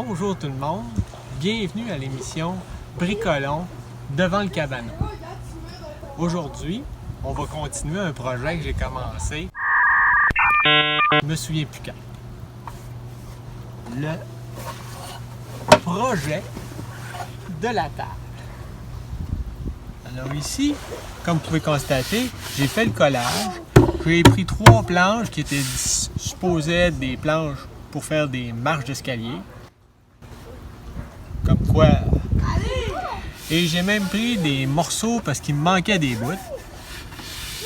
Bonjour tout le monde, bienvenue à l'émission Bricolons devant le cabanon. Aujourd'hui, on va continuer un projet que j'ai commencé. Je me souviens plus quand. Le projet de la table. Alors ici, comme vous pouvez constater, j'ai fait le collage. J'ai pris 3 planches qui étaient supposées être des planches pour faire des marches d'escalier. Comme quoi. Et j'ai même pris des morceaux parce qu'il me manquait des bouts.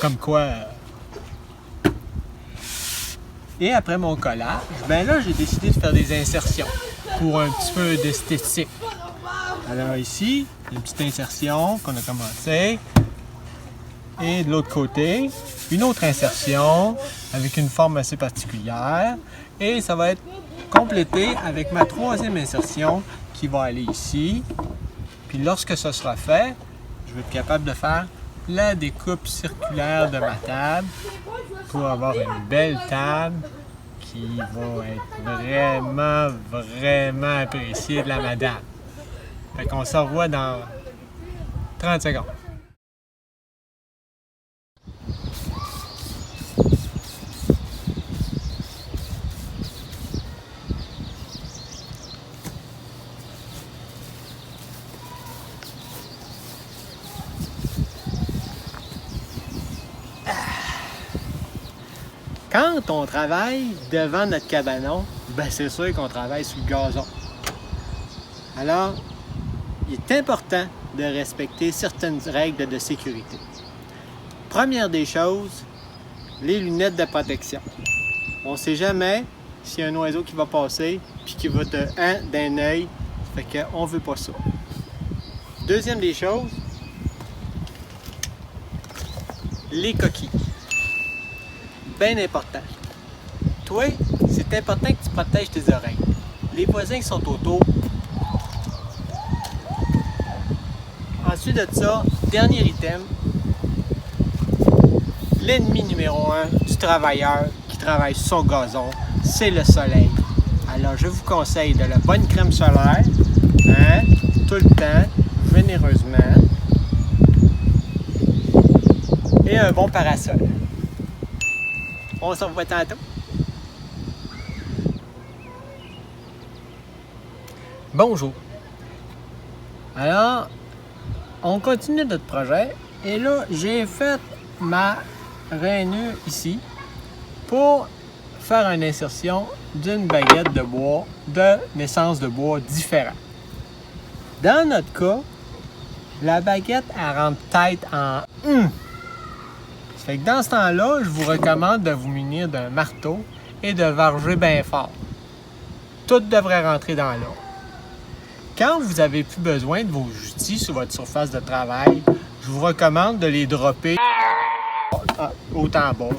Comme quoi. Et après mon collage, ben là j'ai décidé de faire des insertions pour un petit peu d'esthétique. Alors ici, une petite insertion qu'on a commencé. Et de l'autre côté, une autre insertion avec une forme assez particulière. Et ça va être complété avec ma 3e insertion qui va aller ici. Puis lorsque ça sera fait, je vais être capable de faire la découpe circulaire de ma table pour avoir une belle table qui va être vraiment appréciée de la madame. Fait qu'on se revoit dans 30 secondes. Quand on travaille devant notre cabanon, ben c'est sûr qu'on travaille sur le gazon. Alors, il est important de respecter certaines règles de sécurité. Première des choses, les lunettes de protection. On ne sait jamais s'il y a un oiseau qui va passer puis qui va te d'un œil, fait qu'on ne veut pas ça. Deuxième des choses, les coquilles. Bien important. Toi, c'est important que tu protèges tes oreilles. Les voisins qui sont autour. Ensuite de ça, dernier item, l'ennemi numéro 1 du travailleur qui travaille sur son gazon, c'est le soleil. Alors, je vous conseille de la bonne crème solaire, tout le temps, généreusement, et un bon parasol. On se revoit tantôt. Bonjour. Alors, on continue notre projet. Et là, j'ai fait ma rainure ici pour faire une insertion d'une baguette de bois de naissance de bois différente. Dans notre cas, la baguette, elle rentre peut-être en Fait que dans ce temps-là, je vous recommande de vous munir d'un marteau et de varger bien fort. Tout devrait rentrer dans l'ordre. Quand vous n'avez plus besoin de vos outils sur votre surface de travail, je vous recommande de les dropper au tambour.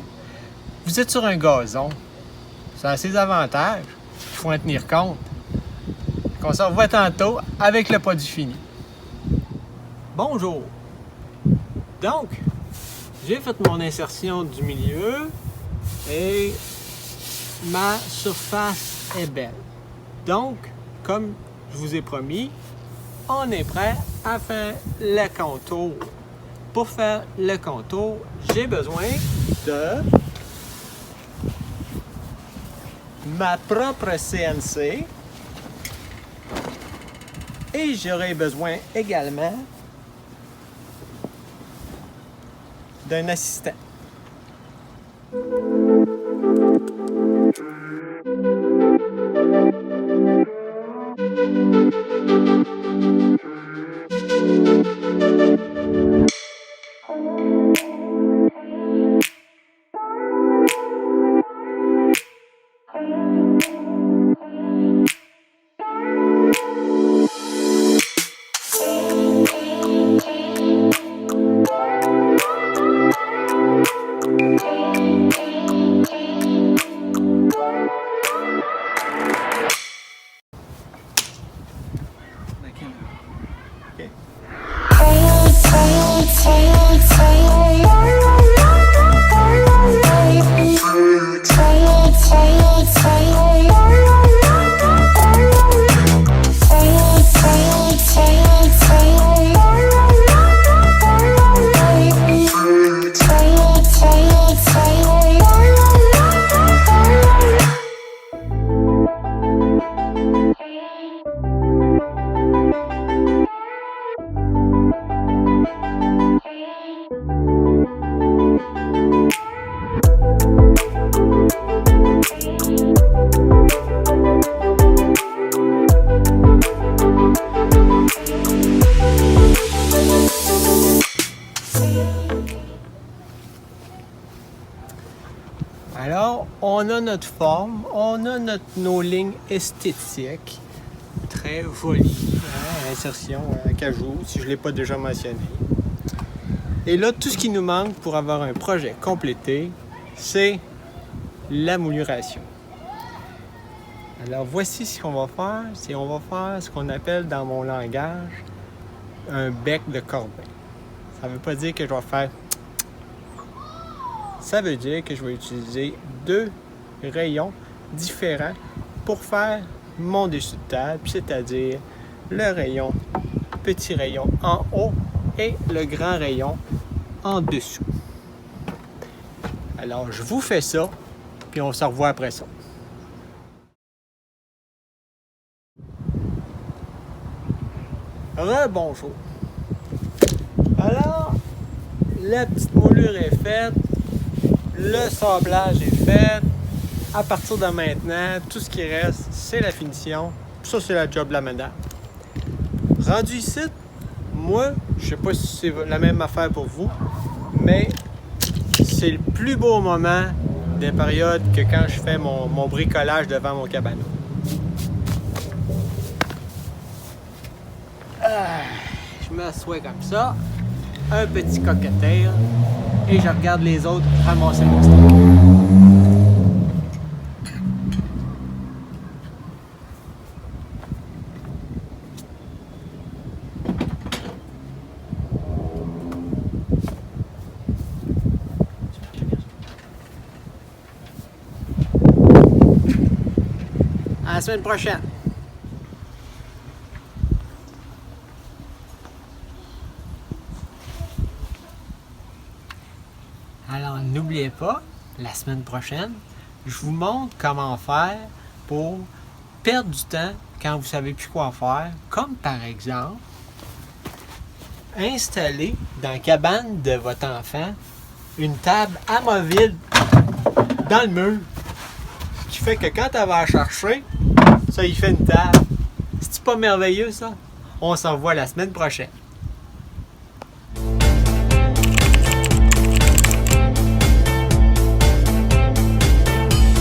Vous êtes sur un gazon. Ça a ses avantages. Il faut en tenir compte. On se revoit tantôt avec le produit fini. Bonjour. Donc, j'ai fait mon insertion du milieu et ma surface est belle. Donc, comme je vous ai promis, on est prêt à faire le contour. Pour faire le contour, j'ai besoin de ma propre CNC et j'aurai besoin également d'un assistant. on a notre forme, on a nos lignes esthétiques, très jolies, hein, insertion à cajou, si je ne l'ai pas déjà mentionné. Et là, tout ce qui nous manque pour avoir un projet complété, c'est l'amélioration. Alors voici ce qu'on va faire, c'est on va faire ce qu'on appelle dans mon langage un bec de Corbin. Ça ne veut pas dire que je vais faire. Ça veut dire que je vais utiliser 2 rayons différents pour faire mon dessus de table, c'est-à-dire le petit rayon en haut et le grand rayon en dessous. Alors je vous fais ça, puis on se revoit après ça. Rebonjour. Alors, la petite moulure est faite, le sablage est fait. À partir de maintenant, tout ce qui reste, c'est la finition. Ça, c'est la job de la madame. Rendu ici, moi, je sais pas si c'est la même affaire pour vous, mais c'est le plus beau moment des périodes que quand je fais mon bricolage devant mon cabanon. Je m'assois comme ça, un petit cocktail, et je regarde les autres ramasser mon stock. À la semaine prochaine! Alors, n'oubliez pas, la semaine prochaine, je vous montre comment faire pour perdre du temps quand vous ne savez plus quoi faire, comme par exemple, installer dans la cabane de votre enfant une table amovible dans le mur, qui fait que quand elle va la chercher, ça y fait une table. C'est pas merveilleux ça? On s'en voit la semaine prochaine.